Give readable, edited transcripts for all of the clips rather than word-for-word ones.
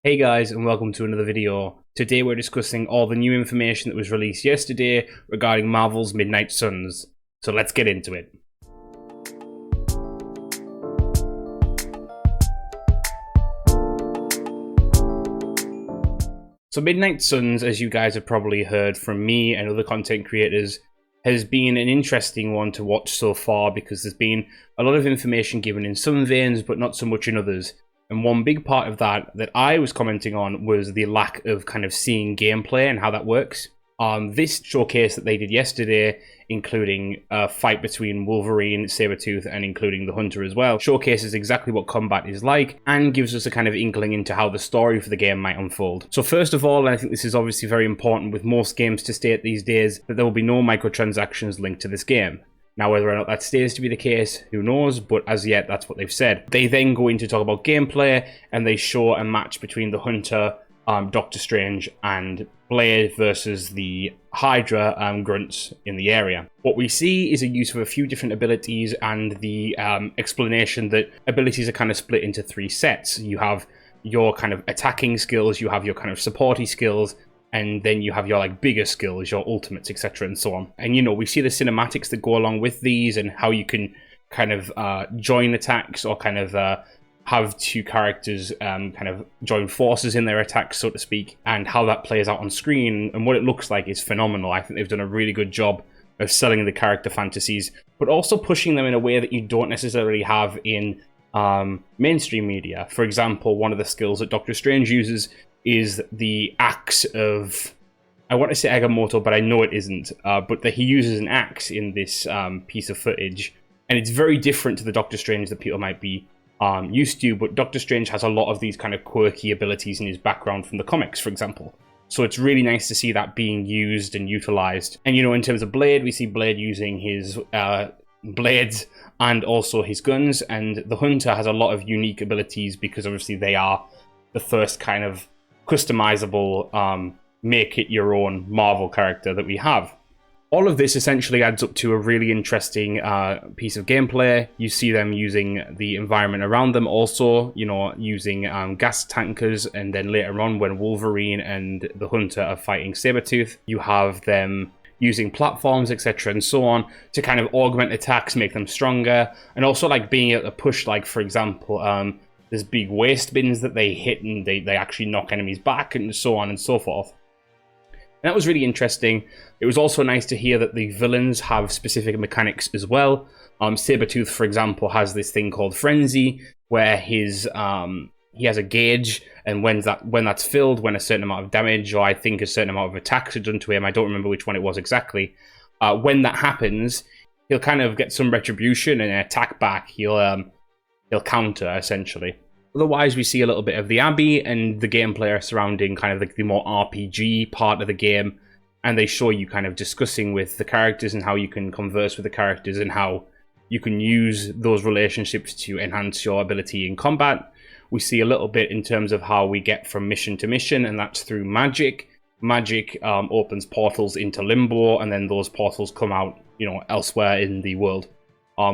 Hey guys, and welcome to another video. Today we're discussing all the new information that was released yesterday regarding Marvel's Midnight Suns. So let's get into it. So Midnight Suns, as you guys have probably heard from me and other content creators, has been an interesting one to watch so far because there's been a lot of information given in some veins but not so much in others. And one big part of that I was commenting on was the lack of kind of seeing gameplay and how that works. This showcase that they did yesterday, including a fight between Wolverine, Sabretooth, and including the Hunter as well, showcases exactly what combat is like and gives us a kind of inkling into how the story for the game might unfold. So first of all, and I think this is obviously very important with most games to state these days, that there will be no microtransactions linked to this game. Now, whether or not that stays to be the case, who knows, but as yet, that's what they've said. They then go in to talk about gameplay, and they show a match between the Hunter, Doctor Strange, and Blade versus the Hydra grunts in the area. What we see is a use of a few different abilities and the explanation that abilities are kind of split into three sets. You have your kind of attacking skills, you have your kind of supporty skills, and then you have your like bigger skills, your ultimates, etc. and so on. And we see the cinematics that go along with these and how you can kind of join attacks or kind of have two characters kind of join forces in their attacks, so to speak, and how that plays out on screen and what it looks like is phenomenal. I think they've done a really good job of selling the character fantasies, but also pushing them in a way that you don't necessarily have in mainstream media. For example, one of the skills that Doctor Strange uses is the axe of, I want to say Agamotto, but I know it isn't, but that he uses an axe in this piece of footage, and it's very different to the Doctor Strange that people might be used to, but Doctor Strange has a lot of these kind of quirky abilities in his background from the comics, for example. So it's really nice to see that being used and utilized. And in terms of Blade, we see Blade using his blades and also his guns, and the Hunter has a lot of unique abilities because obviously they are the first kind of customizable, make it your own Marvel character that we have. All of this essentially adds up to a really interesting piece of gameplay. You see them using the environment around them also, using gas tankers, and then later on when Wolverine and the Hunter are fighting Sabretooth, you have them using platforms, etc. and so on to kind of augment attacks, make them stronger, and also like being able to push, like for example, there's big waste bins that they hit and they actually knock enemies back and so on and so forth. And that was really interesting. It was also nice to hear that the villains have specific mechanics as well. Sabretooth, for example, has this thing called Frenzy, where his he has a gauge, and when that's filled, when a certain amount of damage, or I think a certain amount of attacks are done to him, I don't remember which one it was exactly, when that happens, he'll kind of get some retribution and attack back. He'll counter, essentially. Otherwise, we see a little bit of the Abbey and the gameplay surrounding kind of the more RPG part of the game, and they show you kind of discussing with the characters and how you can converse with the characters and how you can use those relationships to enhance your ability in combat. We see a little bit in terms of how we get from mission to mission, and that's through magic. Magic opens portals into Limbo, and then those portals come out, elsewhere in the world,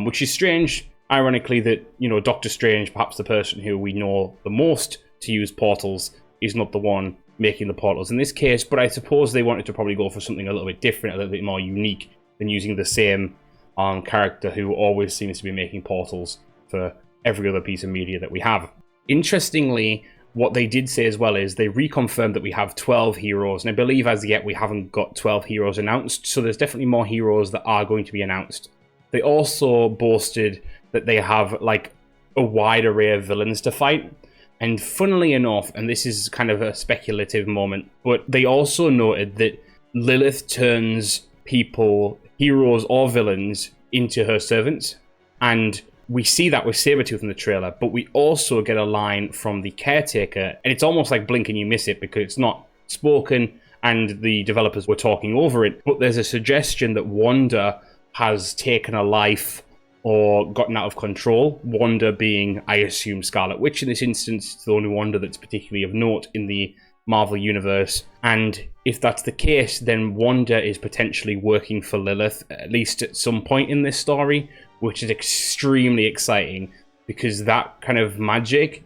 which is strange. Ironically, that Doctor Strange, perhaps the person who we know the most to use portals, is not the one making the portals in this case, but I suppose they wanted to probably go for something a little bit different, a little bit more unique than using the same character who always seems to be making portals for every other piece of media that we have. Interestingly, what they did say as well is they reconfirmed that we have 12 heroes, and I believe as yet we haven't got 12 heroes announced, so there's definitely more heroes that are going to be announced. They also boasted that they have like a wide array of villains to fight, and funnily enough, and this is kind of a speculative moment, but they also noted that Lilith turns people, heroes or villains, into her servants, and we see that with Sabretooth in the trailer, but we also get a line from the Caretaker, and it's almost like blink and you miss it because it's not spoken and the developers were talking over it, but there's a suggestion that Wanda has taken a life or gotten out of control. Wanda being, I assume, Scarlet Witch in this instance. It's the only Wanda that's particularly of note in the Marvel Universe. And if that's the case, then Wanda is potentially working for Lilith, at least at some point in this story, which is extremely exciting because that kind of magic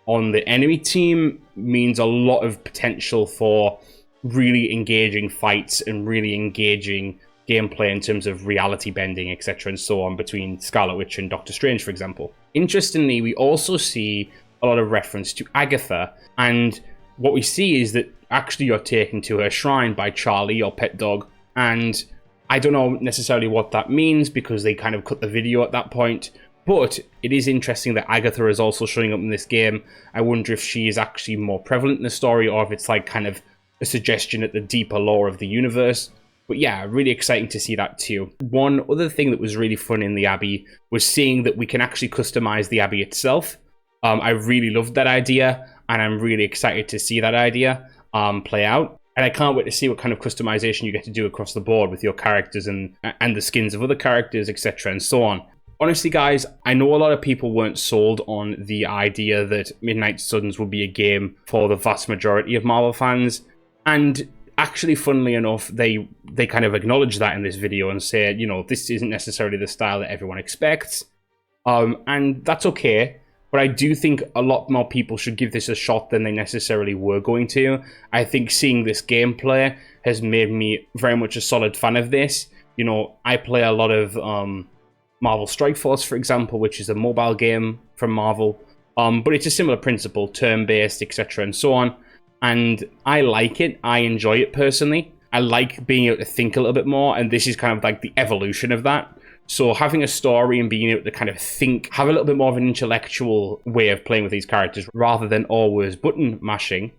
on the enemy team means a lot of potential for really engaging fights and really engaging gameplay in terms of reality bending, etc. and so on between Scarlet Witch and Doctor Strange, for example. Interestingly, we also see a lot of reference to Agatha, and what we see is that actually you're taken to her shrine by Charlie, your pet dog, and I don't know necessarily what that means because they kind of cut the video at that point, but it is interesting that Agatha is also showing up in this game. I wonder if she is actually more prevalent in the story or if it's like kind of a suggestion at the deeper lore of the universe. But yeah, really exciting to see that too. One other thing that was really fun in the Abbey was seeing that we can actually customize the Abbey itself. I really loved that idea, and I'm really excited to see that idea play out. And I can't wait to see what kind of customization you get to do across the board with your characters and the skins of other characters, etc. and so on. Honestly, guys, I know a lot of people weren't sold on the idea that Midnight Suns would be a game for the vast majority of Marvel fans. And actually, funnily enough, they kind of acknowledge that in this video and say, you know, this isn't necessarily the style that everyone expects. And that's okay. But I do think a lot more people should give this a shot than they necessarily were going to. I think seeing this gameplay has made me very much a solid fan of this. You know, I play a lot of Marvel Strike Force, for example, which is a mobile game from Marvel. But it's a similar principle, turn-based, etc. and so on. And I like it. I enjoy it personally. I like being able to think a little bit more, and this is kind of like the evolution of that. So having a story and being able to kind of think, have a little bit more of an intellectual way of playing with these characters rather than always button mashing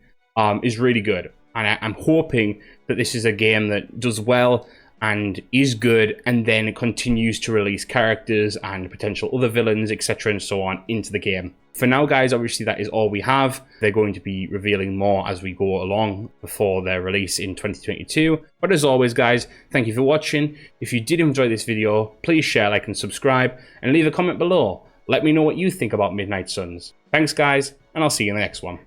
is really good. And I'm hoping that this is a game that does well and is good, and then it continues to release characters and potential other villains, etc. and so on into the game. For now, guys, obviously that is all we have. They're going to be revealing more as we go along before their release in 2022. But as always, guys, thank you for watching. If you did enjoy this video, please share, like, and subscribe, and leave a comment below. Let me know what you think about Midnight Suns. Thanks, guys, and I'll see you in the next one.